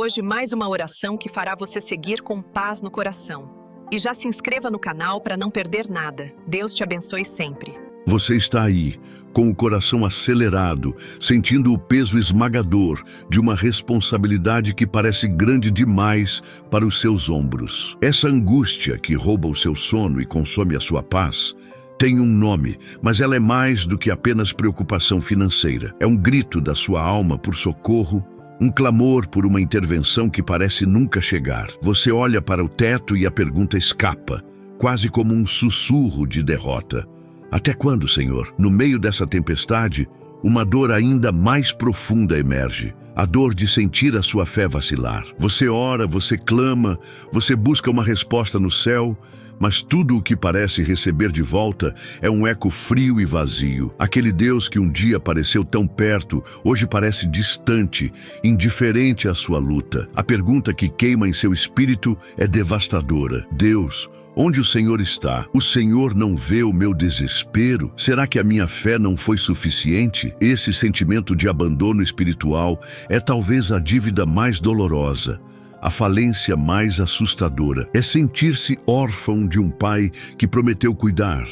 Hoje mais uma oração que fará você seguir com paz no coração. E já se inscreva no canal para não perder nada. Deus te abençoe sempre. Você está aí, com o coração acelerado, sentindo o peso esmagador de uma responsabilidade que parece grande demais para os seus ombros. Essa angústia que rouba o seu sono e consome a sua paz tem um nome, mas ela é mais do que apenas preocupação financeira. É um grito da sua alma por socorro, um clamor por uma intervenção que parece nunca chegar. Você olha para o teto e a pergunta escapa, quase como um sussurro de derrota. Até quando, Senhor? No meio dessa tempestade, uma dor ainda mais profunda emerge. A dor de sentir a sua fé vacilar. Você ora, você clama, você busca uma resposta no céu, mas tudo o que parece receber de volta é um eco frio e vazio. Aquele Deus que um dia pareceu tão perto, hoje parece distante, indiferente à sua luta. A pergunta que queima em seu espírito é devastadora. Deus, onde o Senhor está? O Senhor não vê o meu desespero? Será que a minha fé não foi suficiente? Esse sentimento de abandono espiritual é talvez a dívida mais dolorosa. A falência mais assustadora é sentir-se órfão de um pai que prometeu cuidar,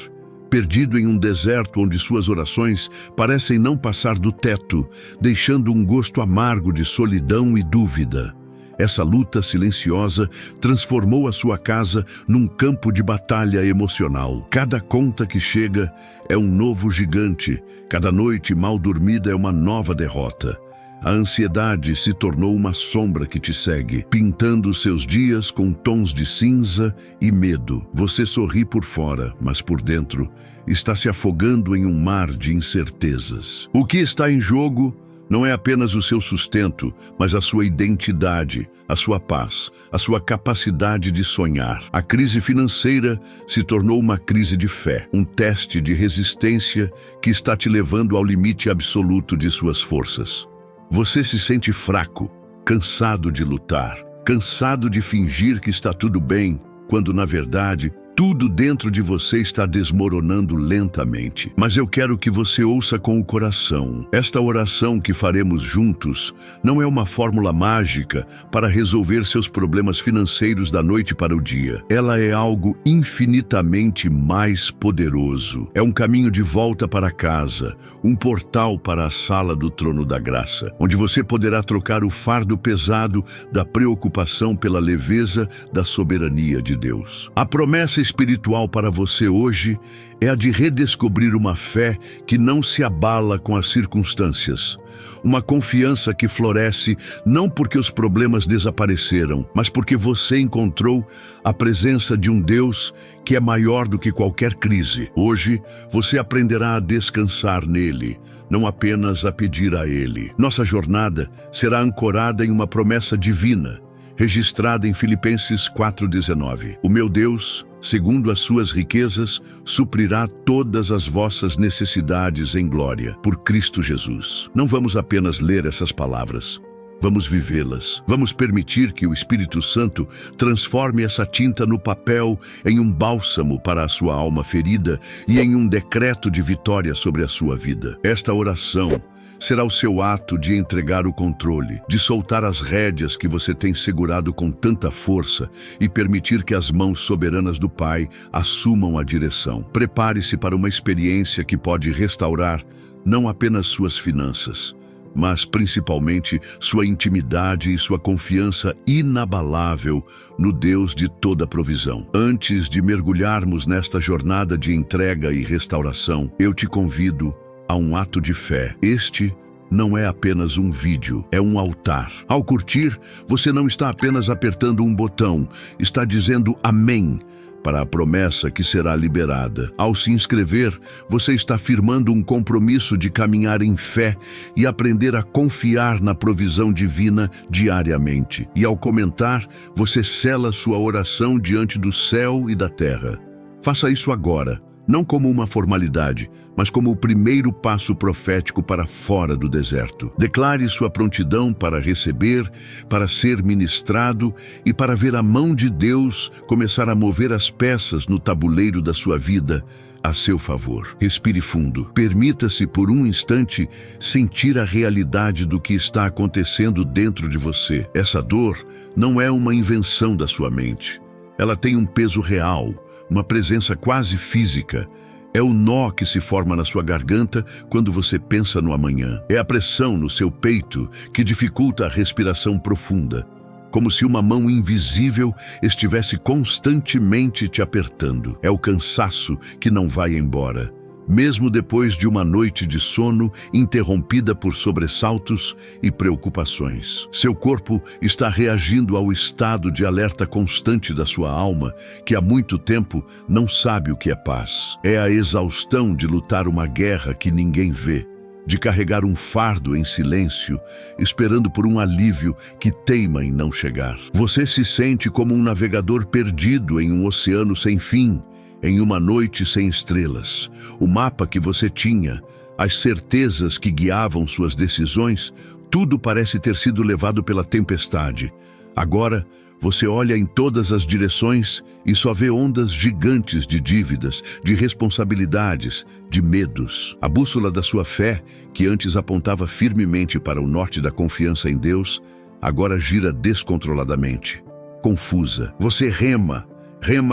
perdido em um deserto onde suas orações parecem não passar do teto, deixando um gosto amargo de solidão e dúvida. Essa luta silenciosa transformou a sua casa num campo de batalha emocional. Cada conta que chega é um novo gigante, cada noite mal dormida é uma nova derrota. A ansiedade se tornou uma sombra que te segue, pintando seus dias com tons de cinza e medo. Você sorri por fora, mas por dentro está se afogando em um mar de incertezas. O que está em jogo não é apenas o seu sustento, mas a sua identidade, a sua paz, a sua capacidade de sonhar. A crise financeira se tornou uma crise de fé, um teste de resistência que está te levando ao limite absoluto de suas forças. Você se sente fraco, cansado de lutar, cansado de fingir que está tudo bem, quando na verdade tudo dentro de você está desmoronando lentamente. Mas eu quero que você ouça com o coração. Esta oração que faremos juntos não é uma fórmula mágica para resolver seus problemas financeiros da noite para o dia. Ela é algo infinitamente mais poderoso. É um caminho de volta para casa, um portal para a sala do trono da graça, onde você poderá trocar o fardo pesado da preocupação pela leveza da soberania de Deus. A promessa espiritual para você hoje é a de redescobrir uma fé que não se abala com as circunstâncias. Uma confiança que floresce não porque os problemas desapareceram, mas porque você encontrou a presença de um Deus que é maior do que qualquer crise. Hoje, você aprenderá a descansar nele, não apenas a pedir a ele. Nossa jornada será ancorada em uma promessa divina, registrada em Filipenses 4,19. O meu Deus, segundo as suas riquezas, suprirá todas as vossas necessidades em glória, por Cristo Jesus. Não vamos apenas ler essas palavras, vamos vivê-las. Vamos permitir que o Espírito Santo transforme essa tinta no papel em um bálsamo para a sua alma ferida e em um decreto de vitória sobre a sua vida. Esta oração será o seu ato de entregar o controle, de soltar as rédeas que você tem segurado com tanta força e permitir que as mãos soberanas do Pai assumam a direção. Prepare-se para uma experiência que pode restaurar não apenas suas finanças, mas principalmente sua intimidade e sua confiança inabalável no Deus de toda provisão. Antes de mergulharmos nesta jornada de entrega e restauração, eu te convido a um ato de fé. Este não é apenas um vídeo, é um altar. Ao curtir, você não está apenas apertando um botão, está dizendo amém para a promessa que será liberada. Ao se inscrever, você está firmando um compromisso de caminhar em fé e aprender a confiar na provisão divina diariamente. E ao comentar, você sela sua oração diante do céu e da terra. Faça isso agora, não como uma formalidade, mas como o primeiro passo profético para fora do deserto. Declare sua prontidão para receber, para ser ministrado e para ver a mão de Deus começar a mover as peças no tabuleiro da sua vida, a seu favor. Respire fundo. Permita-se por um instante sentir a realidade do que está acontecendo dentro de você. Essa dor não é uma invenção da sua mente. Ela tem um peso real, uma presença quase física. É o nó que se forma na sua garganta quando você pensa no amanhã. É a pressão no seu peito que dificulta a respiração profunda, como se uma mão invisível estivesse constantemente te apertando. É o cansaço que não vai embora, mesmo depois de uma noite de sono interrompida por sobressaltos e preocupações. Seu corpo está reagindo ao estado de alerta constante da sua alma, que há muito tempo não sabe o que é paz. É a exaustão de lutar uma guerra que ninguém vê, de carregar um fardo em silêncio, esperando por um alívio que teima em não chegar. Você se sente como um navegador perdido em um oceano sem fim, em uma noite sem estrelas. O mapa que você tinha, as certezas que guiavam suas decisões, tudo parece ter sido levado pela tempestade. Agora, você olha em todas as direções e só vê ondas gigantes de dívidas, de responsabilidades, de medos. A bússola da sua fé, que antes apontava firmemente para o norte da confiança em Deus, agora gira descontroladamente. Confusa. Você rema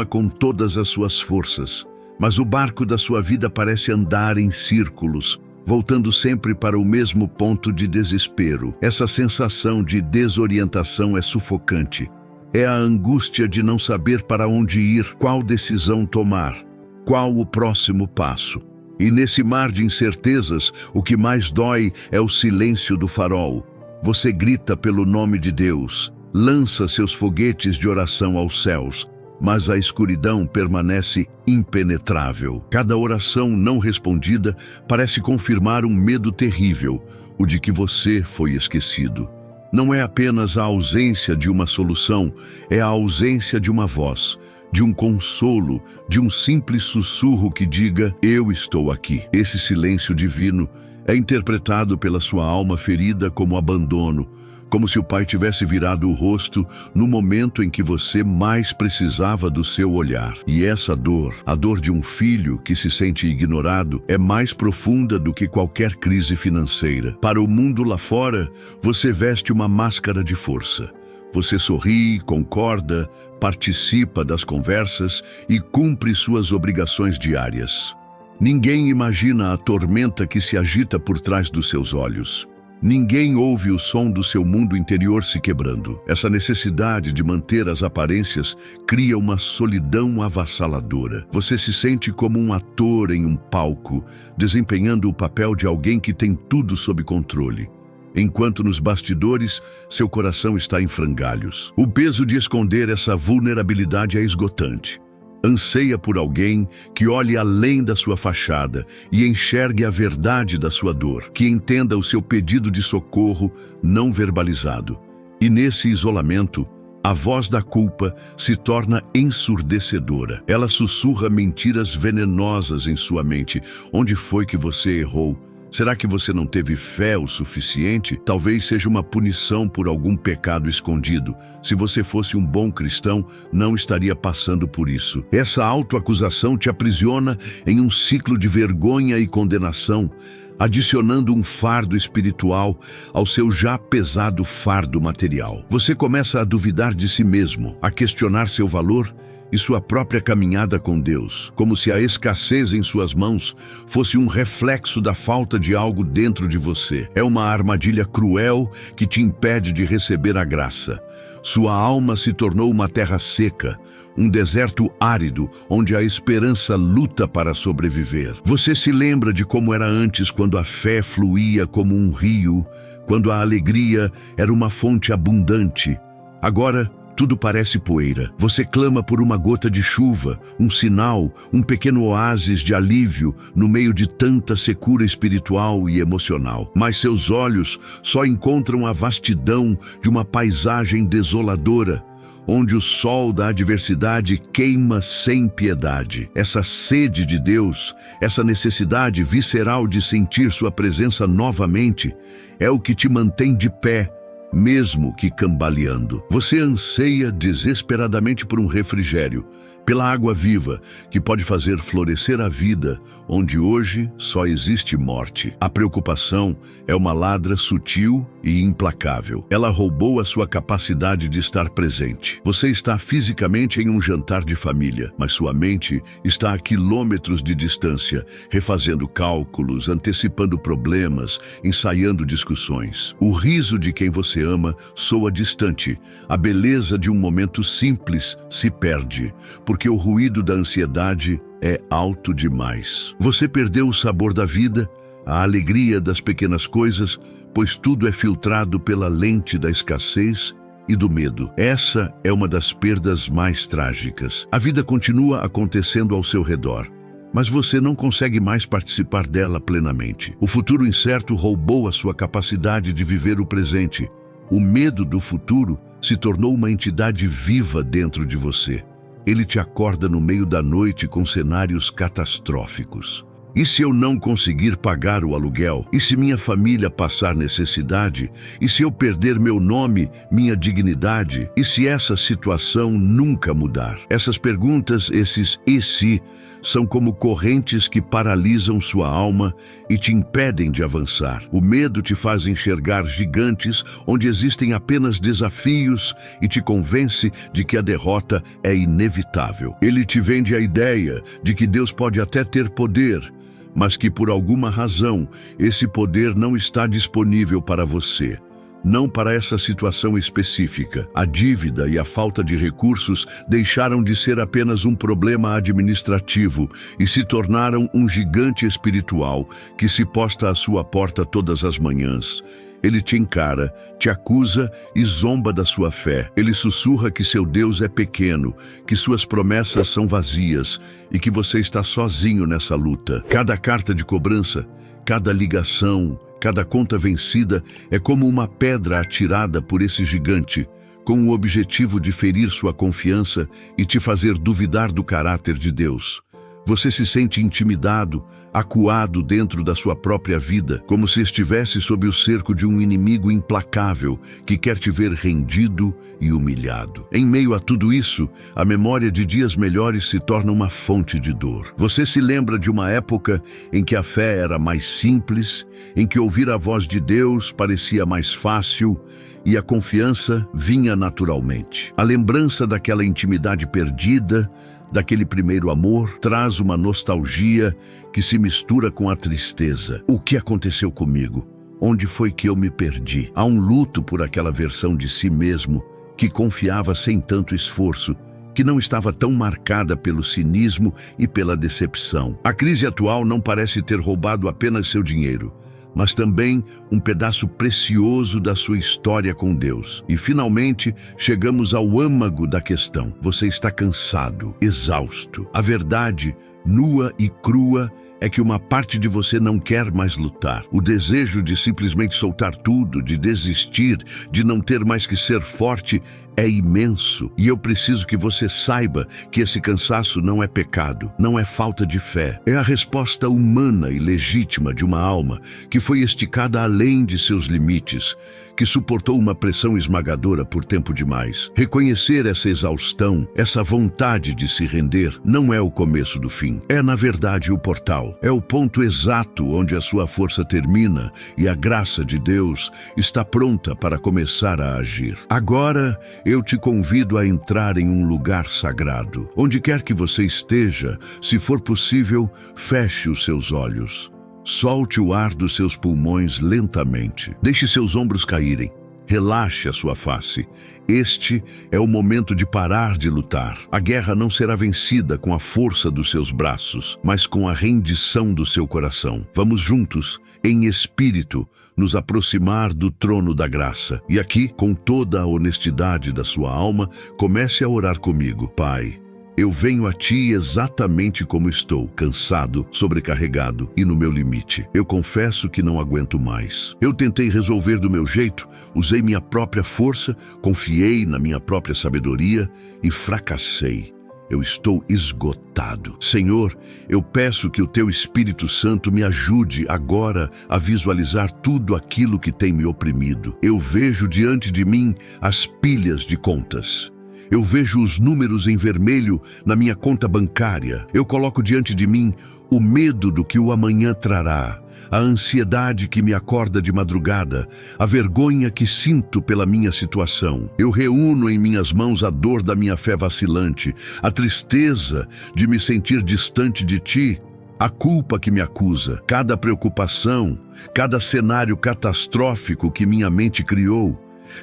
com todas as suas forças, mas o barco da sua vida parece andar em círculos, voltando sempre para o mesmo ponto de desespero. Essa sensação de desorientação é sufocante. É a angústia de não saber para onde ir, qual decisão tomar, qual o próximo passo. E nesse mar de incertezas, o que mais dói é o silêncio do farol. Você grita pelo nome de Deus, lança seus foguetes de oração aos céus, mas a escuridão permanece impenetrável. Cada oração não respondida parece confirmar um medo terrível, o de que você foi esquecido. Não é apenas a ausência de uma solução, é a ausência de uma voz, de um consolo, de um simples sussurro que diga: eu estou aqui. Esse silêncio divino é interpretado pela sua alma ferida como abandono, como se o pai tivesse virado o rosto no momento em que você mais precisava do seu olhar. E essa dor, a dor de um filho que se sente ignorado, é mais profunda do que qualquer crise financeira. Para o mundo lá fora, você veste uma máscara de força. Você sorri, concorda, participa das conversas e cumpre suas obrigações diárias. Ninguém imagina a tormenta que se agita por trás dos seus olhos. Ninguém ouve o som do seu mundo interior se quebrando. Essa necessidade de manter as aparências cria uma solidão avassaladora. Você se sente como um ator em um palco, desempenhando o papel de alguém que tem tudo sob controle, enquanto nos bastidores seu coração está em frangalhos. O peso de esconder essa vulnerabilidade é esgotante. Anseia por alguém que olhe além da sua fachada e enxergue a verdade da sua dor, que entenda o seu pedido de socorro não verbalizado. E nesse isolamento, a voz da culpa se torna ensurdecedora. Ela sussurra mentiras venenosas em sua mente. Onde foi que você errou? Será que você não teve fé o suficiente? Talvez seja uma punição por algum pecado escondido. Se você fosse um bom cristão, não estaria passando por isso. Essa autoacusação te aprisiona em um ciclo de vergonha e condenação, adicionando um fardo espiritual ao seu já pesado fardo material. Você começa a duvidar de si mesmo, a questionar seu valor e sua própria caminhada com Deus, como se a escassez em suas mãos fosse um reflexo da falta de algo dentro de você. É uma armadilha cruel que te impede de receber a graça. Sua alma se tornou uma terra seca, um deserto árido, onde a esperança luta para sobreviver. Você se lembra de como era antes, quando a fé fluía como um rio, quando a alegria era uma fonte abundante. Agora, tudo parece poeira. Você clama por uma gota de chuva, um sinal, um pequeno oásis de alívio no meio de tanta secura espiritual e emocional. Mas seus olhos só encontram a vastidão de uma paisagem desoladora, onde o sol da adversidade queima sem piedade. Essa sede de Deus, essa necessidade visceral de sentir sua presença novamente, é o que te mantém de pé, mesmo que cambaleando. Você anseia desesperadamente por um refrigério, pela água viva, que pode fazer florescer a vida, onde hoje só existe morte. A preocupação é uma ladra sutil e implacável. Ela roubou a sua capacidade de estar presente. Você está fisicamente em um jantar de família, mas sua mente está a quilômetros de distância, refazendo cálculos, antecipando problemas, ensaiando discussões. O riso de quem você ama soa distante. A beleza de um momento simples se perde, porque o ruído da ansiedade é alto demais. Você perdeu o sabor da vida, a alegria das pequenas coisas, pois tudo é filtrado pela lente da escassez e do medo. Essa é uma das perdas mais trágicas. A vida continua acontecendo ao seu redor, mas você não consegue mais participar dela plenamente. O futuro incerto roubou a sua capacidade de viver o presente. O medo do futuro se tornou uma entidade viva dentro de você. Ele te acorda no meio da noite com cenários catastróficos. E se eu não conseguir pagar o aluguel? E se minha família passar necessidade? E se eu perder meu nome, minha dignidade? E se essa situação nunca mudar? Essas perguntas, esses "e se", são como correntes que paralisam sua alma e te impedem de avançar. O medo te faz enxergar gigantes onde existem apenas desafios e te convence de que a derrota é inevitável. Ele te vende a ideia de que Deus pode até ter poder, mas que por alguma razão esse poder não está disponível para você. Não para essa situação específica. A dívida e a falta de recursos deixaram de ser apenas um problema administrativo e se tornaram um gigante espiritual que se posta à sua porta todas as manhãs. Ele te encara, te acusa e zomba da sua fé. Ele sussurra que seu Deus é pequeno, que suas promessas são vazias e que você está sozinho nessa luta. Cada carta de cobrança, cada ligação, cada conta vencida é como uma pedra atirada por esse gigante, com o objetivo de ferir sua confiança e te fazer duvidar do caráter de Deus. Você se sente intimidado, acuado dentro da sua própria vida, como se estivesse sob o cerco de um inimigo implacável que quer te ver rendido e humilhado. Em meio a tudo isso, a memória de dias melhores se torna uma fonte de dor. Você se lembra de uma época em que a fé era mais simples, em que ouvir a voz de Deus parecia mais fácil e a confiança vinha naturalmente. A lembrança daquela intimidade perdida, daquele primeiro amor, traz uma nostalgia que se mistura com a tristeza. O que aconteceu comigo? Onde foi que eu me perdi? Há um luto por aquela versão de si mesmo que confiava sem tanto esforço, que não estava tão marcada pelo cinismo e pela decepção. A crise atual não parece ter roubado apenas seu dinheiro, mas também um pedaço precioso da sua história com Deus. E finalmente chegamos ao âmago da questão. Você está cansado, exausto. A verdade, nua e crua, é que uma parte de você não quer mais lutar. O desejo de simplesmente soltar tudo, de desistir, de não ter mais que ser forte, é imenso. E eu preciso que você saiba que esse cansaço não é pecado, não é falta de fé. É a resposta humana e legítima de uma alma que foi esticada além de seus limites, que suportou uma pressão esmagadora por tempo demais. Reconhecer essa exaustão, essa vontade de se render, não é o começo do fim. É, na verdade, o portal. É o ponto exato onde a sua força termina e a graça de Deus está pronta para começar a agir. Agora, eu te convido a entrar em um lugar sagrado. Onde quer que você esteja, se for possível, feche os seus olhos. Solte o ar dos seus pulmões lentamente. Deixe seus ombros caírem. Relaxe a sua face. Este é o momento de parar de lutar. A guerra não será vencida com a força dos seus braços, mas com a rendição do seu coração. Vamos juntos, em espírito, nos aproximar do trono da graça. E aqui, com toda a honestidade da sua alma, comece a orar comigo. Pai, eu venho a Ti exatamente como estou, cansado, sobrecarregado e no meu limite. Eu confesso que não aguento mais. Eu tentei resolver do meu jeito, usei minha própria força, confiei na minha própria sabedoria e fracassei. Eu estou esgotado. Senhor, eu peço que o Teu Espírito Santo me ajude agora a visualizar tudo aquilo que tem me oprimido. Eu vejo diante de mim as pilhas de contas. Eu vejo os números em vermelho na minha conta bancária. Eu coloco diante de mim o medo do que o amanhã trará, a ansiedade que me acorda de madrugada, a vergonha que sinto pela minha situação. Eu reúno em minhas mãos a dor da minha fé vacilante, a tristeza de me sentir distante de Ti, a culpa que me acusa, cada preocupação, cada cenário catastrófico que minha mente criou,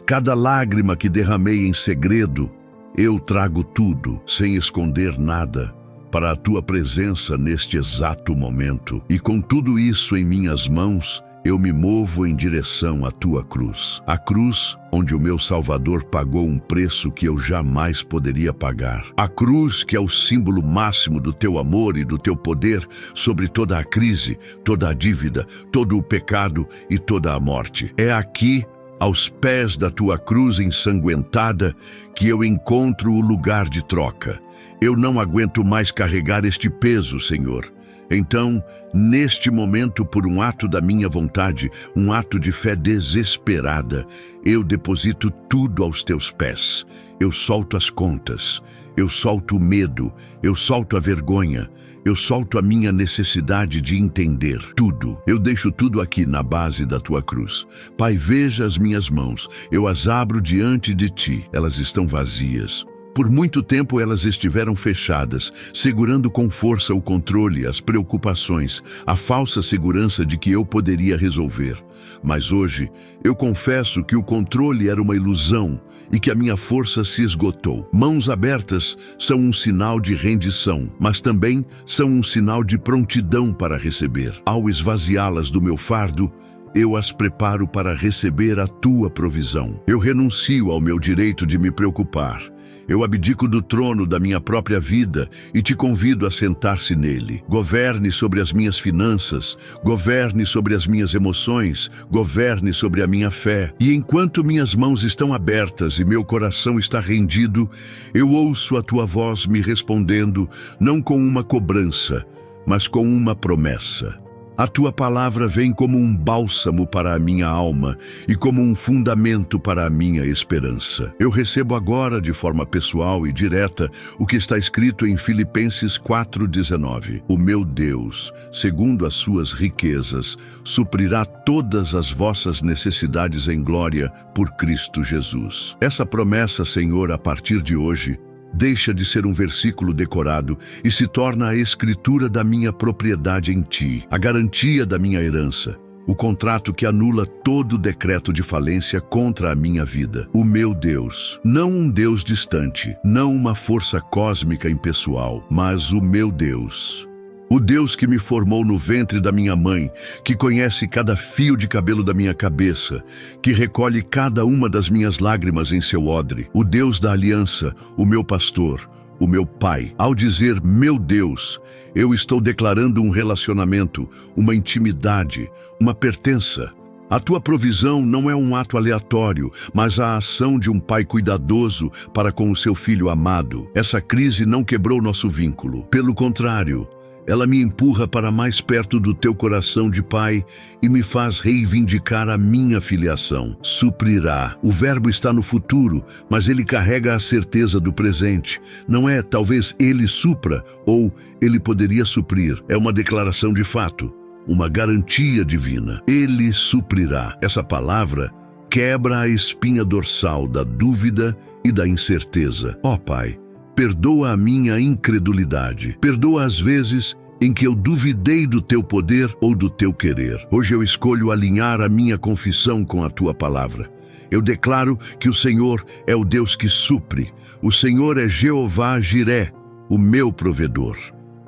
cada lágrima que derramei em segredo. Eu trago tudo, sem esconder nada, para a Tua presença neste exato momento. E com tudo isso em minhas mãos, eu me movo em direção à Tua cruz. A cruz onde o meu Salvador pagou um preço que eu jamais poderia pagar. A cruz que é o símbolo máximo do Teu amor e do Teu poder sobre toda a crise, toda a dívida, todo o pecado e toda a morte. É aqui, aos pés da Tua cruz ensanguentada, que eu encontro o lugar de troca. Eu não aguento mais carregar este peso, Senhor. Então, neste momento, por um ato da minha vontade, um ato de fé desesperada, eu deposito tudo aos Teus pés. Eu solto as contas, eu solto o medo, eu solto a vergonha, eu solto a minha necessidade de entender tudo. Eu deixo tudo aqui na base da Tua cruz. Pai, veja as minhas mãos, eu as abro diante de Ti. Elas estão vazias. Por muito tempo elas estiveram fechadas, segurando com força o controle, as preocupações, a falsa segurança de que eu poderia resolver. Mas hoje, eu confesso que o controle era uma ilusão e que a minha força se esgotou. Mãos abertas são um sinal de rendição, mas também são um sinal de prontidão para receber. Ao esvaziá-las do meu fardo, eu as preparo para receber a Tua provisão. Eu renuncio ao meu direito de me preocupar. Eu abdico do trono da minha própria vida e Te convido a sentar-se nele. Governe sobre as minhas finanças, governe sobre as minhas emoções, governe sobre a minha fé. E enquanto minhas mãos estão abertas e meu coração está rendido, eu ouço a Tua voz me respondendo, não com uma cobrança, mas com uma promessa. A Tua palavra vem como um bálsamo para a minha alma e como um fundamento para a minha esperança. Eu recebo agora, de forma pessoal e direta, o que está escrito em Filipenses 4,19. O meu Deus, segundo as suas riquezas, suprirá todas as vossas necessidades em glória por Cristo Jesus. Essa promessa, Senhor, a partir de hoje, deixa de ser um versículo decorado e se torna a escritura da minha propriedade em Ti, a garantia da minha herança, o contrato que anula todo decreto de falência contra a minha vida. O meu Deus, não um Deus distante, não uma força cósmica impessoal, mas o meu Deus. O Deus que me formou no ventre da minha mãe, que conhece cada fio de cabelo da minha cabeça, que recolhe cada uma das minhas lágrimas em seu odre. O Deus da aliança, o meu pastor, o meu Pai. Ao dizer meu Deus, eu estou declarando um relacionamento, uma intimidade, uma pertença. A Tua provisão não é um ato aleatório, mas a ação de um pai cuidadoso para com o seu filho amado. Essa crise não quebrou nosso vínculo. Pelo contrário, ela me empurra para mais perto do Teu coração de Pai e me faz reivindicar a minha filiação. Suprirá. O verbo está no futuro, mas ele carrega a certeza do presente. Não é talvez Ele supra ou Ele poderia suprir. É uma declaração de fato, uma garantia divina. Ele suprirá. Essa palavra quebra a espinha dorsal da dúvida e da incerteza. Ó Pai, perdoa a minha incredulidade. Perdoa as vezes em que eu duvidei do Teu poder ou do Teu querer. Hoje eu escolho alinhar a minha confissão com a Tua palavra. Eu declaro que o Senhor é o Deus que supre. O Senhor é Jeová Jiré, o meu provedor.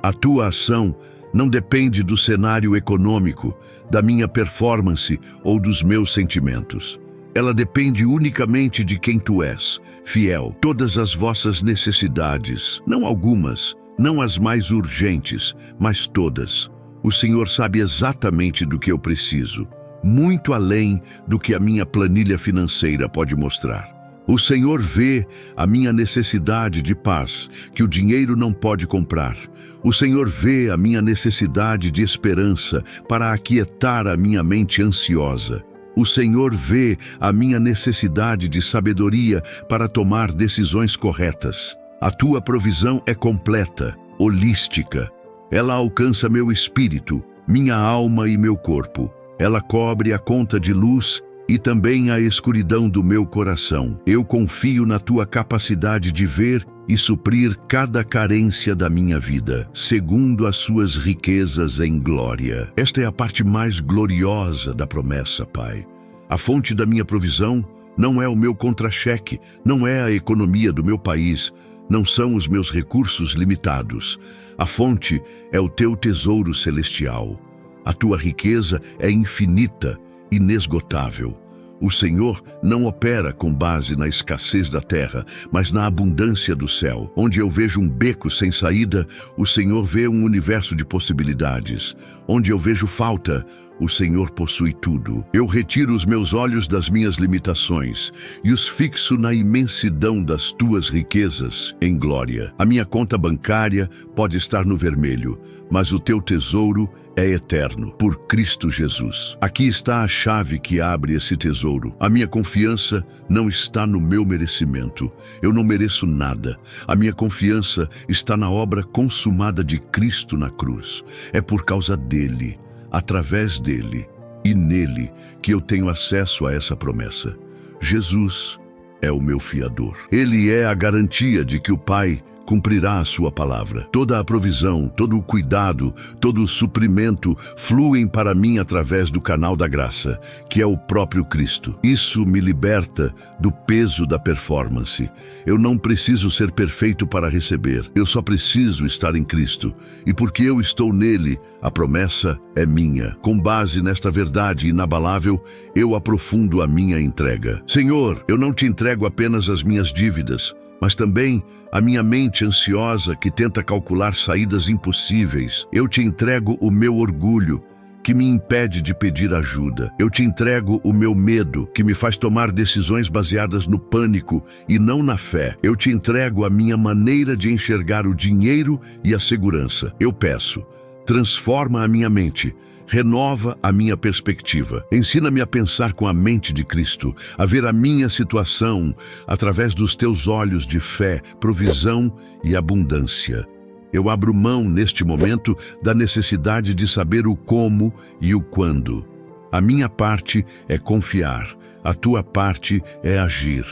A Tua ação não depende do cenário econômico, da minha performance ou dos meus sentimentos. Ela depende unicamente de quem Tu és, fiel. Todas as vossas necessidades, não algumas, não as mais urgentes, mas todas. O Senhor sabe exatamente do que eu preciso, muito além do que a minha planilha financeira pode mostrar. O Senhor vê a minha necessidade de paz, que o dinheiro não pode comprar. O Senhor vê a minha necessidade de esperança para aquietar a minha mente ansiosa. O Senhor vê a minha necessidade de sabedoria para tomar decisões corretas. A tua provisão é completa, holística. Ela alcança meu espírito, minha alma e meu corpo. Ela cobre a conta de luz e também a escuridão do meu coração. Eu confio na tua capacidade de ver e suprir cada carência da minha vida, segundo as suas riquezas em glória. Esta é a parte mais gloriosa da promessa, Pai. A fonte da minha provisão não é o meu contra-cheque, não é a economia do meu país, não são os meus recursos limitados. A fonte é o teu tesouro celestial. A tua riqueza é infinita, inesgotável. O Senhor não opera com base na escassez da terra, mas na abundância do céu. Onde eu vejo um beco sem saída, o Senhor vê um universo de possibilidades. Onde eu vejo falta, o Senhor possui tudo. Eu retiro os meus olhos das minhas limitações e os fixo na imensidão das tuas riquezas em glória. A minha conta bancária pode estar no vermelho, mas o teu tesouro é eterno, por Cristo Jesus. Aqui está a chave que abre esse tesouro. A minha confiança não está no meu merecimento. Eu não mereço nada. A minha confiança está na obra consumada de Cristo na cruz. É por causa dele, através dele e nele que eu tenho acesso a essa promessa. Jesus é o meu fiador. Ele é a garantia de que o Pai cumprirá a sua palavra. Toda a provisão, todo o cuidado, todo o suprimento fluem para mim através do canal da graça, que é o próprio Cristo. Isso me liberta do peso da performance. Eu não preciso ser perfeito para receber. Eu só preciso estar em Cristo. E porque eu estou nele, a promessa é minha. Com base nesta verdade inabalável, eu aprofundo a minha entrega. Senhor, eu não te entrego apenas as minhas dívidas, mas também a minha mente ansiosa que tenta calcular saídas impossíveis. Eu te entrego o meu orgulho, que me impede de pedir ajuda. Eu te entrego o meu medo, que me faz tomar decisões baseadas no pânico e não na fé. Eu te entrego a minha maneira de enxergar o dinheiro e a segurança. Eu peço, transforma a minha mente, renova a minha perspectiva. Ensina-me a pensar com a mente de Cristo, a ver a minha situação através dos teus olhos de fé, provisão e abundância. Eu abro mão, neste momento, da necessidade de saber o como e o quando. A minha parte é confiar, a tua parte é agir.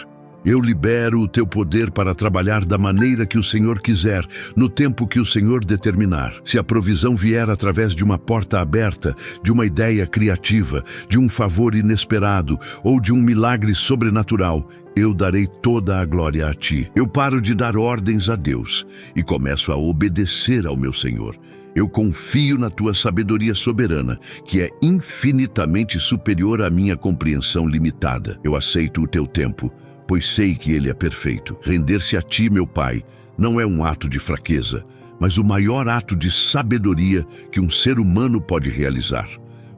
Eu libero o teu poder para trabalhar da maneira que o Senhor quiser, no tempo que o Senhor determinar. Se a provisão vier através de uma porta aberta, de uma ideia criativa, de um favor inesperado ou de um milagre sobrenatural, eu darei toda a glória a ti. Eu paro de dar ordens a Deus e começo a obedecer ao meu Senhor. Eu confio na tua sabedoria soberana, que é infinitamente superior à minha compreensão limitada. Eu aceito o teu tempo, pois sei que ele é perfeito. Render-se a ti, meu Pai, não é um ato de fraqueza, mas o maior ato de sabedoria que um ser humano pode realizar.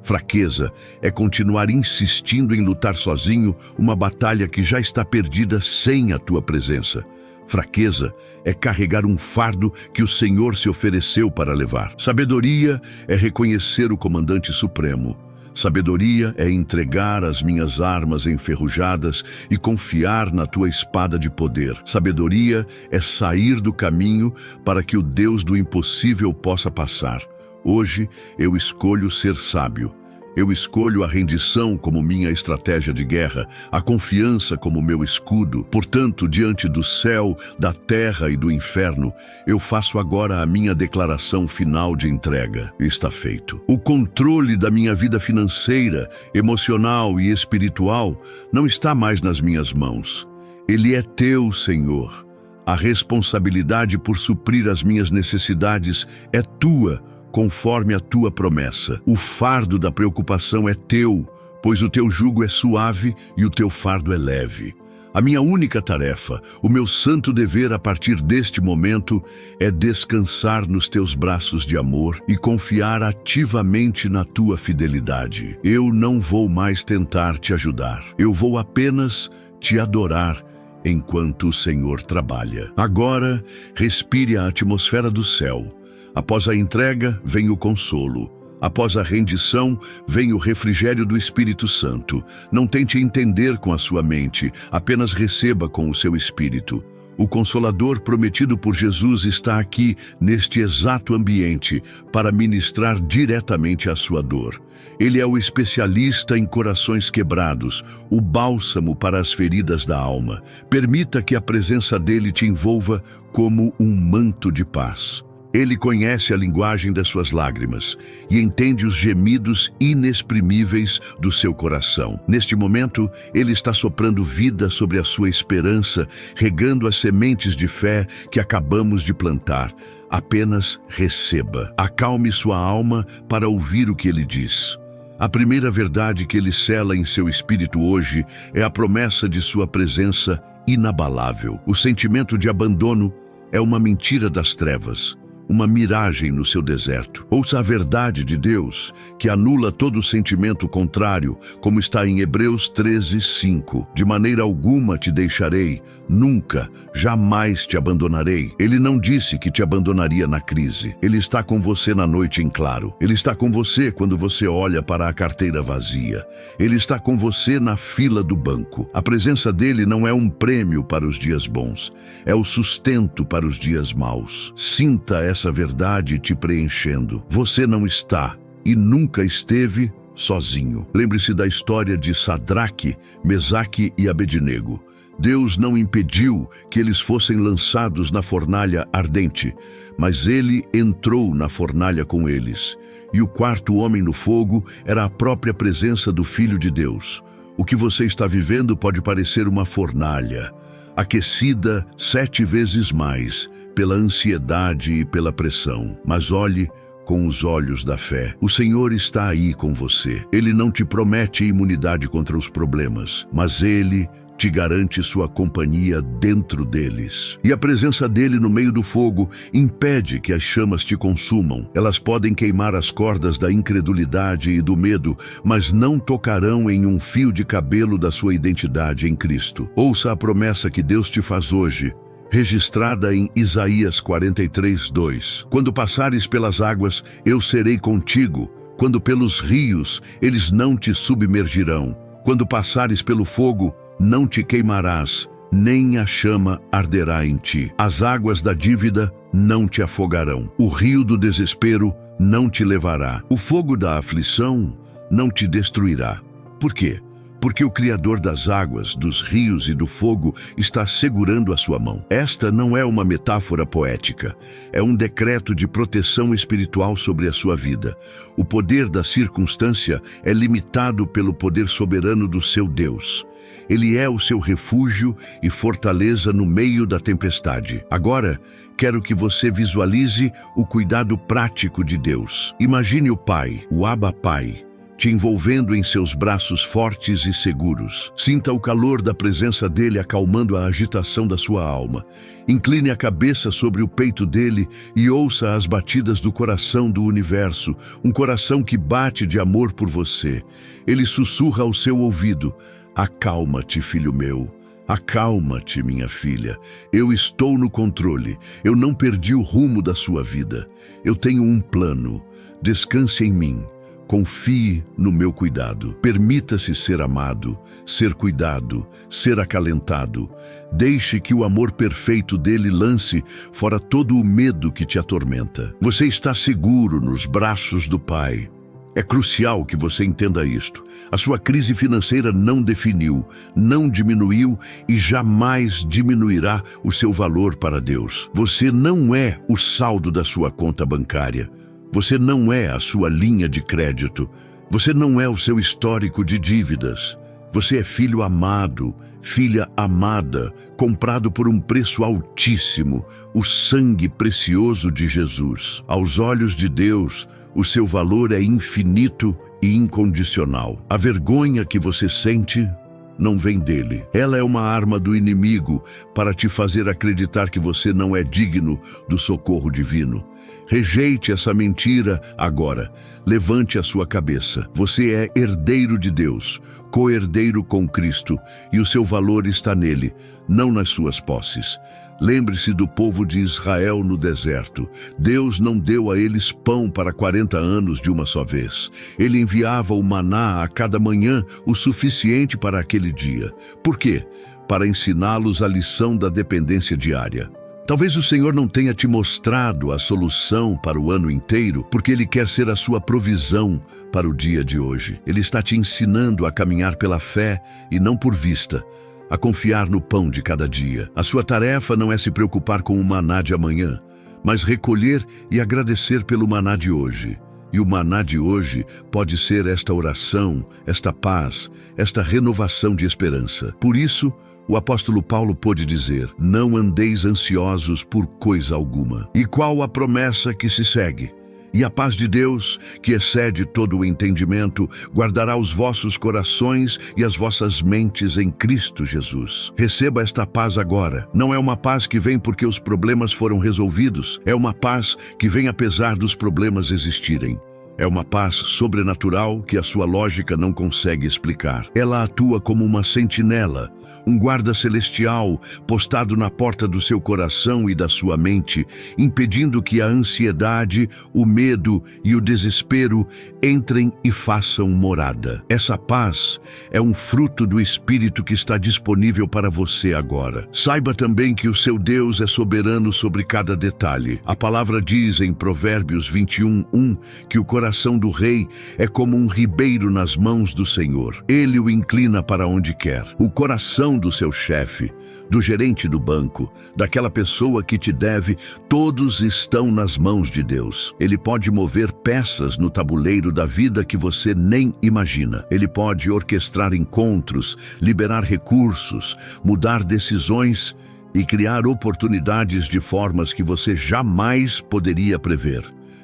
Fraqueza é continuar insistindo em lutar sozinho uma batalha que já está perdida sem a tua presença. Fraqueza é carregar um fardo que o Senhor se ofereceu para levar. Sabedoria é reconhecer o comandante supremo. Sabedoria é entregar as minhas armas enferrujadas e confiar na tua espada de poder. Sabedoria é sair do caminho para que o Deus do impossível possa passar. Hoje eu escolho ser sábio. Eu escolho a rendição como minha estratégia de guerra, a confiança como meu escudo. Portanto, diante do céu, da terra e do inferno, eu faço agora a minha declaração final de entrega. Está feito. O controle da minha vida financeira, emocional e espiritual não está mais nas minhas mãos. Ele é teu, Senhor. A responsabilidade por suprir as minhas necessidades é tua, conforme a tua promessa. O fardo da preocupação é teu, pois o teu jugo é suave e o teu fardo é leve. A minha única tarefa, o meu santo dever a partir deste momento, é descansar nos teus braços de amor e confiar ativamente na tua fidelidade. Eu não vou mais tentar te ajudar. Eu vou apenas te adorar enquanto o Senhor trabalha. Agora, respire a atmosfera do céu. Após a entrega, vem o consolo. Após a rendição, vem o refrigério do Espírito Santo. Não tente entender com a sua mente, apenas receba com o seu espírito. O Consolador prometido por Jesus está aqui, neste exato ambiente, para ministrar diretamente a sua dor. Ele é o especialista em corações quebrados, o bálsamo para as feridas da alma. Permita que a presença dele te envolva como um manto de paz. Ele conhece a linguagem das suas lágrimas e entende os gemidos inexprimíveis do seu coração. Neste momento, ele está soprando vida sobre a sua esperança, regando as sementes de fé que acabamos de plantar. Apenas receba. Acalme sua alma para ouvir o que ele diz. A primeira verdade que ele sela em seu espírito hoje é a promessa de sua presença inabalável. O sentimento de abandono é uma mentira das trevas, uma miragem no seu deserto. Ouça a verdade de Deus, que anula todo sentimento contrário, como está em Hebreus 13:5. De maneira alguma te deixarei, nunca, jamais te abandonarei. Ele não disse que te abandonaria na crise. Ele está com você na noite em claro. Ele está com você quando você olha para a carteira vazia. Ele está com você na fila do banco. A presença dele não é um prêmio para os dias bons, é o sustento para os dias maus. Sinta essa verdade te preenchendo. Você não está e nunca esteve sozinho. Lembre-se da história de Sadraque, Mesaque e Abednego. Deus não impediu que eles fossem lançados na fornalha ardente, mas ele entrou na fornalha com eles. E o quarto homem no fogo era a própria presença do Filho de Deus. O que você está vivendo pode parecer uma fornalha, aquecida 7 vezes mais pela ansiedade e pela pressão. Mas olhe com os olhos da fé. O Senhor está aí com você. Ele não te promete imunidade contra os problemas, mas Ele te garante sua companhia dentro deles. E a presença dele no meio do fogo impede que as chamas te consumam. Elas podem queimar as cordas da incredulidade e do medo, mas não tocarão em um fio de cabelo da sua identidade em Cristo. Ouça a promessa que Deus te faz hoje, registrada em Isaías 43:2. Quando passares pelas águas, eu serei contigo. Quando pelos rios, eles não te submergirão. Quando passares pelo fogo, não te queimarás, nem a chama arderá em ti. As águas da dívida não te afogarão. O rio do desespero não te levará. O fogo da aflição não te destruirá. Por quê? Porque o Criador das águas, dos rios e do fogo está segurando a sua mão. Esta não é uma metáfora poética, é um decreto de proteção espiritual sobre a sua vida. O poder da circunstância é limitado pelo poder soberano do seu Deus. Ele é o seu refúgio e fortaleza no meio da tempestade. Agora, quero que você visualize o cuidado prático de Deus. Imagine o Pai, o Abba Pai, te envolvendo em seus braços fortes e seguros. Sinta o calor da presença dele acalmando a agitação da sua alma. Incline a cabeça sobre o peito dele e ouça as batidas do coração do universo, um coração que bate de amor por você. Ele sussurra ao seu ouvido: acalma-te, filho meu. Acalma-te, minha filha. Eu estou no controle. Eu não perdi o rumo da sua vida. Eu tenho um plano. Descanse em mim. Confie no meu cuidado. Permita-se ser amado, ser cuidado, ser acalentado. Deixe que o amor perfeito dele lance fora todo o medo que te atormenta. Você está seguro nos braços do Pai. É crucial que você entenda isto. A sua crise financeira não definiu, não diminuiu e jamais diminuirá o seu valor para Deus. Você não é o saldo da sua conta bancária. Você não é a sua linha de crédito. Você não é o seu histórico de dívidas. Você é filho amado, filha amada, comprado por um preço altíssimo, o sangue precioso de Jesus. Aos olhos de Deus, o seu valor é infinito e incondicional. A vergonha que você sente não vem dele. Ela é uma arma do inimigo para te fazer acreditar que você não é digno do socorro divino. Rejeite essa mentira agora. Levante a sua cabeça. Você é herdeiro de Deus, co-herdeiro com Cristo, e o seu valor está nele, não nas suas posses. Lembre-se do povo de Israel no deserto. Deus não deu a eles pão para 40 anos de uma só vez. Ele enviava o maná a cada manhã, o suficiente para aquele dia. Por quê? Para ensiná-los a lição da dependência diária. Talvez o Senhor não tenha te mostrado a solução para o ano inteiro, porque Ele quer ser a sua provisão para o dia de hoje. Ele está te ensinando a caminhar pela fé e não por vista, a confiar no pão de cada dia. A sua tarefa não é se preocupar com o maná de amanhã, mas recolher e agradecer pelo maná de hoje. E o maná de hoje pode ser esta oração, esta paz, esta renovação de esperança. Por isso, o apóstolo Paulo pôde dizer: não andeis ansiosos por coisa alguma. E qual a promessa que se segue? E a paz de Deus, que excede todo o entendimento, guardará os vossos corações e as vossas mentes em Cristo Jesus. Receba esta paz agora. Não é uma paz que vem porque os problemas foram resolvidos. É uma paz que vem apesar dos problemas existirem. É uma paz sobrenatural que a sua lógica não consegue explicar. Ela atua como uma sentinela, um guarda celestial postado na porta do seu coração e da sua mente, impedindo que a ansiedade, o medo e o desespero entrem e façam morada. Essa paz é um fruto do Espírito que está disponível para você agora. Saiba também que o seu Deus é soberano sobre cada detalhe. A palavra diz em Provérbios 21:1 que o coração do rei é como um ribeiro nas mãos do Senhor. Ele o inclina para onde quer. O coração do seu chefe, do gerente do banco, daquela pessoa que te deve, todos estão nas mãos de Deus. Ele pode mover peças no tabuleiro da vida que você nem imagina. Ele pode orquestrar encontros, liberar recursos, mudar decisões e criar oportunidades de formas que você jamais poderia prever.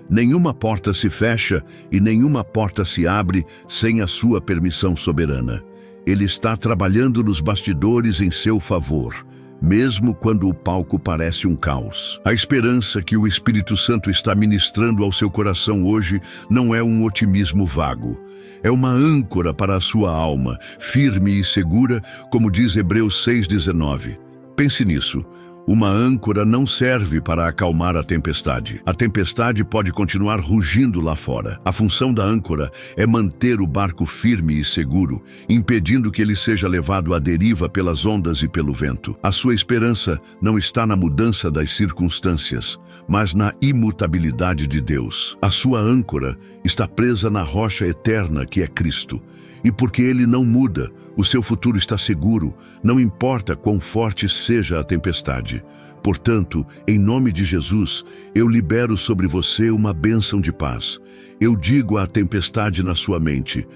Nenhuma porta se fecha e nenhuma porta se abre sem a sua permissão soberana. Ele está trabalhando nos bastidores em seu favor, mesmo quando o palco parece um caos. A esperança que o Espírito Santo está ministrando ao seu coração hoje não é um otimismo vago. É uma âncora para a sua alma, firme e segura, como diz Hebreus 6:19. Pense nisso. Uma âncora não serve para acalmar a tempestade. A tempestade pode continuar rugindo lá fora. A função da âncora é manter o barco firme e seguro, impedindo que ele seja levado à deriva pelas ondas e pelo vento. A sua esperança não está na mudança das circunstâncias, mas na imutabilidade de Deus. A sua âncora está presa na rocha eterna que é Cristo. E porque ele não muda, o seu futuro está seguro, não importa quão forte seja a tempestade. Portanto, em nome de Jesus, eu libero sobre você uma bênção de paz. Eu digo à tempestade na sua mente: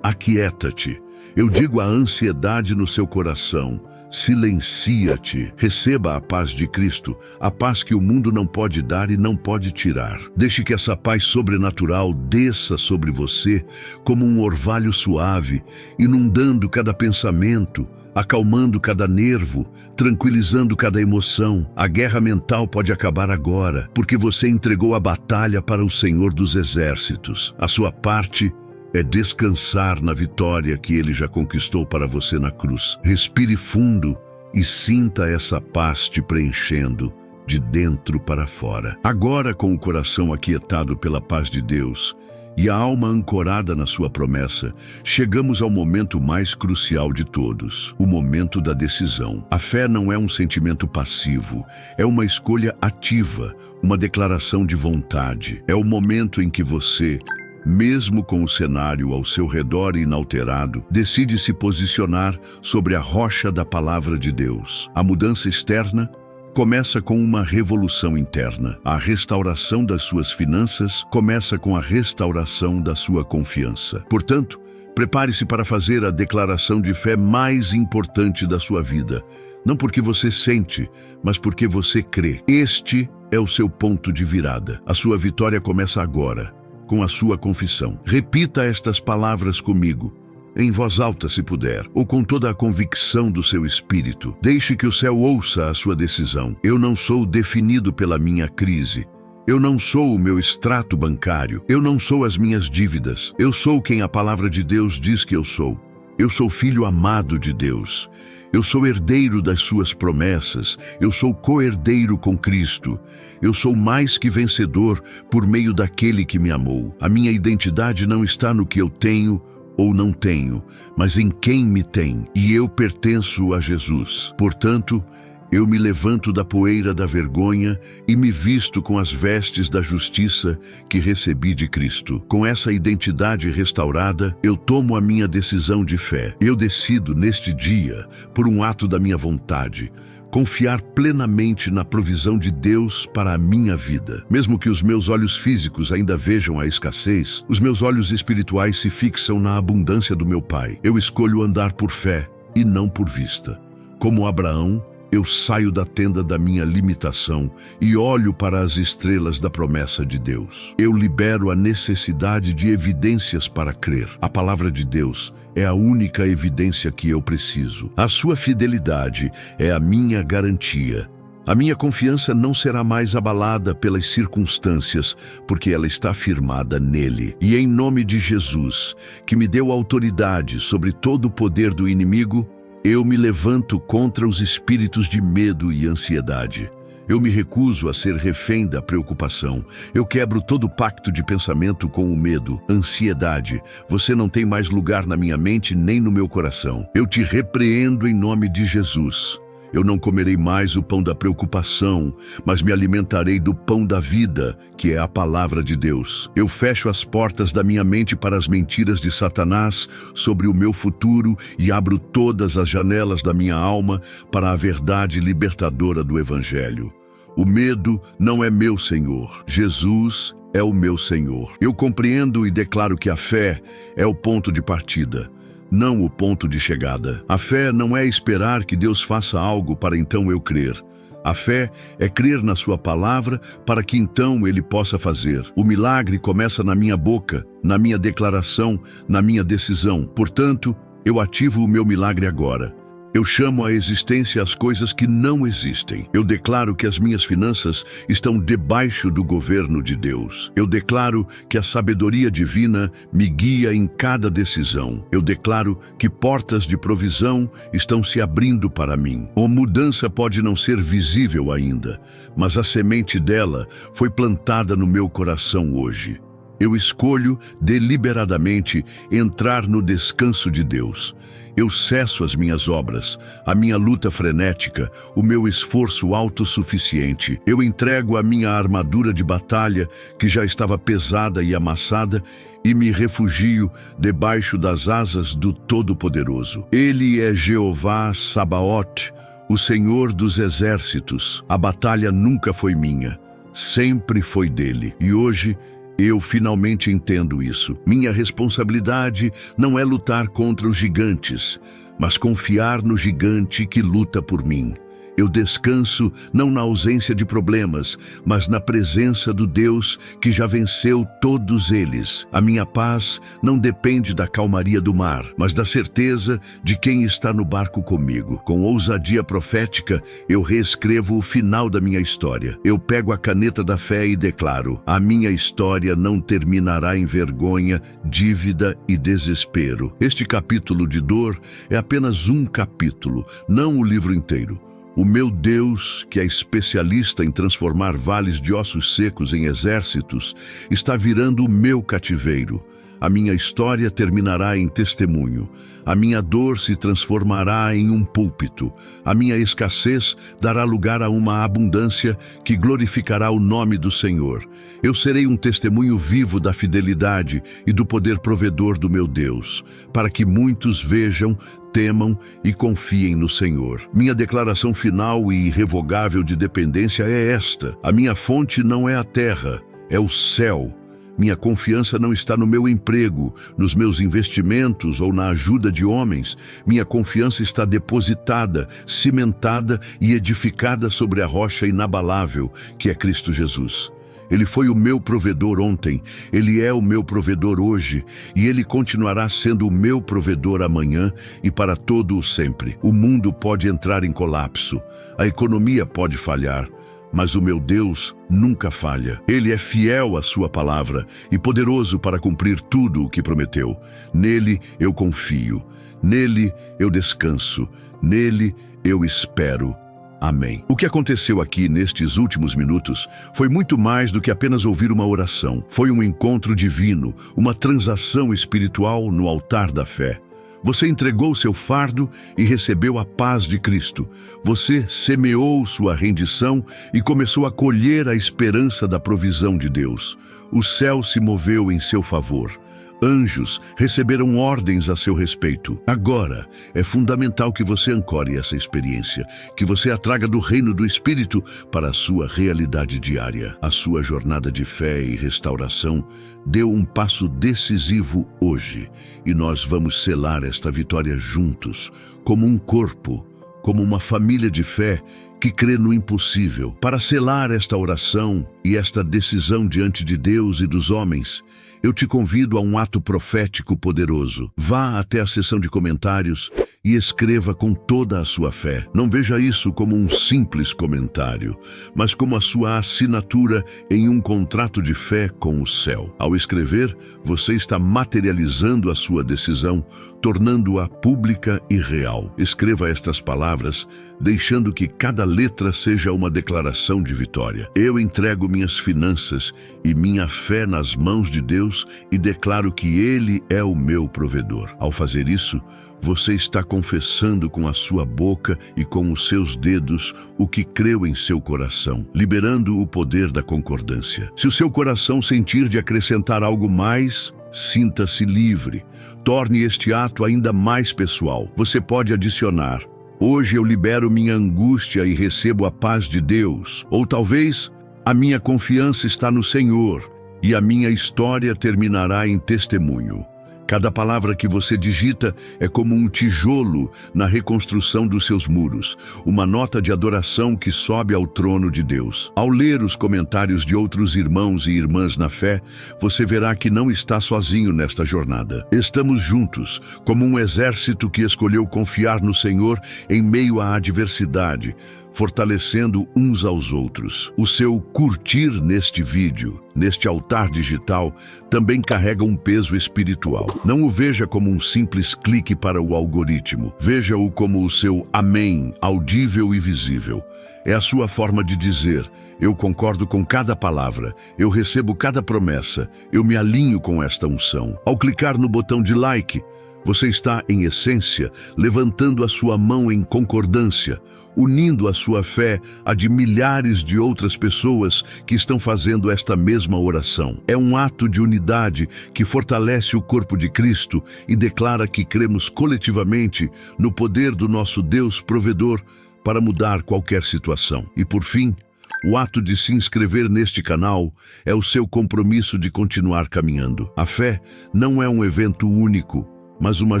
aquieta-te. Eu digo à ansiedade no seu coração: silencia-te. Receba a paz de Cristo, a paz que o mundo não pode dar e não pode tirar. Deixe que essa paz sobrenatural desça sobre você como um orvalho suave, inundando cada pensamento, acalmando cada nervo, tranquilizando cada emoção. A guerra mental pode acabar agora, porque você entregou a batalha para o Senhor dos Exércitos. A sua parte é descansar na vitória que Ele já conquistou para você na cruz. Respire fundo e sinta essa paz te preenchendo de dentro para fora. Agora, com o coração aquietado pela paz de Deus e a alma ancorada na sua promessa, chegamos ao momento mais crucial de todos, o momento da decisão. A fé não é um sentimento passivo, é uma escolha ativa, uma declaração de vontade. É o momento em que você, mesmo com o cenário ao seu redor inalterado, decide se posicionar sobre a rocha da palavra de Deus. A mudança externa começa com uma revolução interna. A restauração das suas finanças começa com a restauração da sua confiança. Portanto, prepare-se para fazer a declaração de fé mais importante da sua vida. Não porque você sente, mas porque você crê. Este é o seu ponto de virada. A sua vitória começa agora, com a sua confissão. Repita estas palavras comigo, em voz alta se puder, ou com toda a convicção do seu espírito. Deixe que o céu ouça a sua decisão. Eu não sou definido pela minha crise. Eu não sou o meu extrato bancário. Eu não sou as minhas dívidas. Eu sou quem a palavra de Deus diz que eu sou. Eu sou filho amado de Deus. Eu sou herdeiro das suas promessas. Eu sou co-herdeiro com Cristo. Eu sou mais que vencedor por meio daquele que me amou. A minha identidade não está no que eu tenho ou não tenho, mas em quem me tem. E eu pertenço a Jesus. Portanto, eu me levanto da poeira da vergonha e me visto com as vestes da justiça que recebi de Cristo. Com essa identidade restaurada, eu tomo a minha decisão de fé. Eu decido, neste dia, por um ato da minha vontade, confiar plenamente na provisão de Deus para a minha vida. Mesmo que os meus olhos físicos ainda vejam a escassez, os meus olhos espirituais se fixam na abundância do meu Pai. Eu escolho andar por fé e não por vista. Como Abraão, eu saio da tenda da minha limitação e olho para as estrelas da promessa de Deus. Eu libero a necessidade de evidências para crer. A palavra de Deus é a única evidência que eu preciso. A sua fidelidade é a minha garantia. A minha confiança não será mais abalada pelas circunstâncias, porque ela está firmada nele. E em nome de Jesus, que me deu autoridade sobre todo o poder do inimigo, eu me levanto contra os espíritos de medo e ansiedade. Eu me recuso a ser refém da preocupação. Eu quebro todo pacto de pensamento com o medo, ansiedade. Você não tem mais lugar na minha mente nem no meu coração. Eu te repreendo em nome de Jesus. Eu não comerei mais o pão da preocupação, mas me alimentarei do pão da vida, que é a palavra de Deus. Eu fecho as portas da minha mente para as mentiras de Satanás sobre o meu futuro e abro todas as janelas da minha alma para a verdade libertadora do Evangelho. O medo não é meu Senhor. Jesus é o meu Senhor. Eu compreendo e declaro que a fé é o ponto de partida, não o ponto de chegada. A fé não é esperar que Deus faça algo para então eu crer. A fé é crer na sua palavra para que então Ele possa fazer. O milagre começa na minha boca, na minha declaração, na minha decisão. Portanto, eu ativo o meu milagre agora. Eu chamo à existência as coisas que não existem. Eu declaro que as minhas finanças estão debaixo do governo de Deus. Eu declaro que a sabedoria divina me guia em cada decisão. Eu declaro que portas de provisão estão se abrindo para mim. A mudança pode não ser visível ainda, mas a semente dela foi plantada no meu coração hoje. Eu escolho deliberadamente entrar no descanso de Deus. Eu cesso as minhas obras, a minha luta frenética, o meu esforço autossuficiente. Eu entrego a minha armadura de batalha, que já estava pesada e amassada, e me refugio debaixo das asas do Todo-Poderoso. Ele é Jeová Sabaote, o Senhor dos exércitos. A batalha nunca foi minha, sempre foi dele. E hoje, eu finalmente entendo isso. Minha responsabilidade não é lutar contra os gigantes, mas confiar no gigante que luta por mim. Eu descanso não na ausência de problemas, mas na presença do Deus que já venceu todos eles. A minha paz não depende da calmaria do mar, mas da certeza de quem está no barco comigo. Com ousadia profética, eu reescrevo o final da minha história. Eu pego a caneta da fé e declaro: a minha história não terminará em vergonha, dívida e desespero. Este capítulo de dor é apenas um capítulo, não o livro inteiro. O meu Deus, que é especialista em transformar vales de ossos secos em exércitos, está virando o meu cativeiro. A minha história terminará em testemunho. A minha dor se transformará em um púlpito. A minha escassez dará lugar a uma abundância que glorificará o nome do Senhor. Eu serei um testemunho vivo da fidelidade e do poder provedor do meu Deus, para que muitos vejam, temam e confiem no Senhor. Minha declaração final e irrevogável de dependência é esta: a minha fonte não é a terra, é o céu. Minha confiança não está no meu emprego, nos meus investimentos ou na ajuda de homens. Minha confiança está depositada, cimentada e edificada sobre a rocha inabalável, que é Cristo Jesus. Ele foi o meu provedor ontem, Ele é o meu provedor hoje, e Ele continuará sendo o meu provedor amanhã e para todo o sempre. O mundo pode entrar em colapso, a economia pode falhar, Mas o meu Deus nunca falha. Ele é fiel à sua palavra e poderoso para cumprir tudo o que prometeu. Nele eu confio, nele eu descanso, nele eu espero. Amém. O que aconteceu aqui nestes últimos minutos foi muito mais do que apenas ouvir uma oração. Foi um encontro divino, uma transação espiritual no altar da fé. Você entregou seu fardo e recebeu a paz de Cristo. Você semeou sua rendição e começou a colher a esperança da provisão de Deus. O céu se moveu em seu favor. Anjos receberam ordens a seu respeito. Agora, é fundamental que você ancore essa experiência, que você a traga do reino do Espírito para a sua realidade diária. A sua jornada de fé e restauração deu um passo decisivo hoje, e nós vamos selar esta vitória juntos, como um corpo, como uma família de fé que crê no impossível. Para selar esta oração e esta decisão diante de Deus e dos homens, eu te convido a um ato profético poderoso. Vá até a seção de comentários e escreva com toda a sua fé. Não veja isso como um simples comentário, mas como a sua assinatura em um contrato de fé com o céu. Ao escrever, você está materializando a sua decisão, tornando-a pública e real. Escreva estas palavras, deixando que cada letra seja uma declaração de vitória. Eu entrego minhas finanças e minha fé nas mãos de Deus e declaro que Ele é o meu provedor. Ao fazer isso, você está confessando com a sua boca e com os seus dedos o que creu em seu coração, liberando o poder da concordância. Se o seu coração sentir de acrescentar algo mais, sinta-se livre. Torne este ato ainda mais pessoal. Você pode adicionar: hoje eu libero minha angústia e recebo a paz de Deus. Ou talvez, a minha confiança está no Senhor e a minha história terminará em testemunho. Cada palavra que você digita é como um tijolo na reconstrução dos seus muros, uma nota de adoração que sobe ao trono de Deus. Ao ler os comentários de outros irmãos e irmãs na fé, você verá que não está sozinho nesta jornada. Estamos juntos, como um exército que escolheu confiar no Senhor em meio à adversidade, fortalecendo uns aos outros. O seu curtir neste vídeo, neste altar digital, também carrega um peso espiritual. Não o veja como um simples clique para o algoritmo. Veja-o como o seu amém, audível e visível. É a sua forma de dizer: eu concordo com cada palavra, eu recebo cada promessa, eu me alinho com esta unção. Ao clicar no botão de like, você está, em essência, levantando a sua mão em concordância, unindo a sua fé à de milhares de outras pessoas que estão fazendo esta mesma oração. É um ato de unidade que fortalece o corpo de Cristo e declara que cremos coletivamente no poder do nosso Deus provedor para mudar qualquer situação. E por fim, o ato de se inscrever neste canal é o seu compromisso de continuar caminhando. A fé não é um evento único, mas uma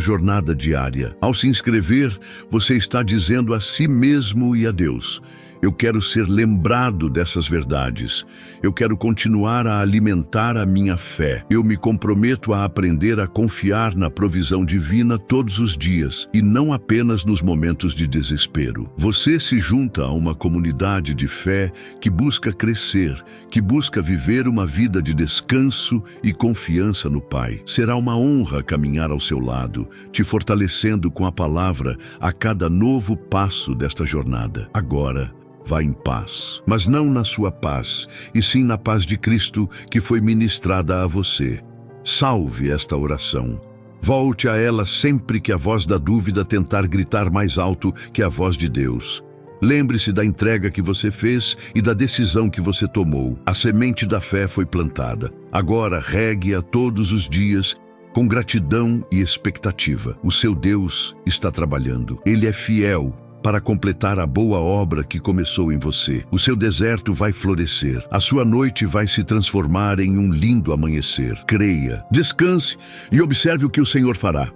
jornada diária. Ao se inscrever, você está dizendo a si mesmo e a Deus: eu quero ser lembrado dessas verdades. Eu quero continuar a alimentar a minha fé. Eu me comprometo a aprender a confiar na provisão divina todos os dias e não apenas nos momentos de desespero. Você se junta a uma comunidade de fé que busca crescer, que busca viver uma vida de descanso e confiança no Pai. Será uma honra caminhar ao seu lado, te fortalecendo com a palavra a cada novo passo desta jornada. Agora, vá em paz, mas não na sua paz, e sim na paz de Cristo que foi ministrada a você. Salve esta oração. Volte a ela sempre que a voz da dúvida tentar gritar mais alto que a voz de Deus. Lembre-se da entrega que você fez e da decisão que você tomou. A semente da fé foi plantada. Agora regue-a todos os dias com gratidão e expectativa. O seu Deus está trabalhando. Ele é fiel para completar a boa obra que começou em você. O seu deserto vai florescer. A sua noite vai se transformar em um lindo amanhecer. Creia, descanse e observe o que o Senhor fará.